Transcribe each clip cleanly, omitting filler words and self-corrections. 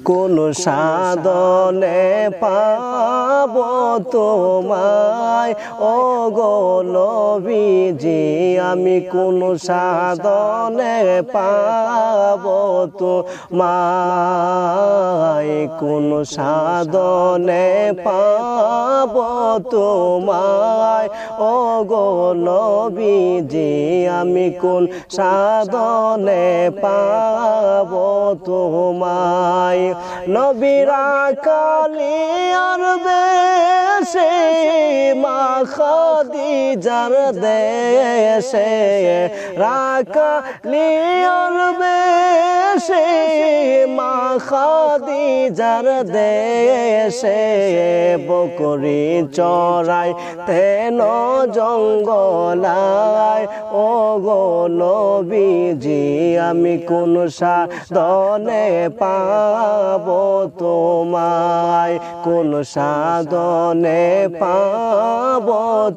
কোন সাধনে পাব তোমায় ও গো নবীজি আমি কোন সাধনে পাব তোমায় কোন সাধনে পাব তোমায় ও গো নবীজি আমি কোন সাধনে পাব তোমায় নবীরা কালিয়ার দেশে মা খাদিজার দেশে রাকালিয়ার দেশে মা খাদিজার দেশে বকরি চড়াই তেন জঙ্গলায় ও গো নবীজি আমি কোন সাধনে পাব তোমায় কোন সাধনে পাব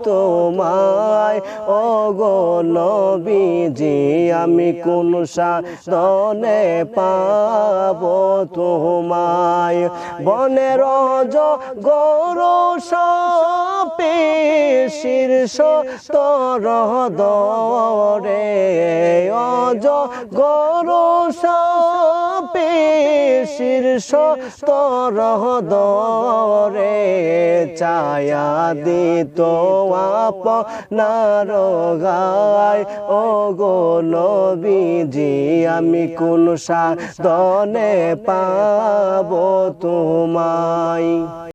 তোমায় ও গো নবীজি আমি কোন সাধনে পাব তোমায় বনের জগর সাপে শীর্ষ তরহ দরে অজগর সাপে শীর্ষ তরহ দরে ছায়া দিত আপনার গায় ও গো নবীজি আমি কোন সাধনে পাব তোমায়।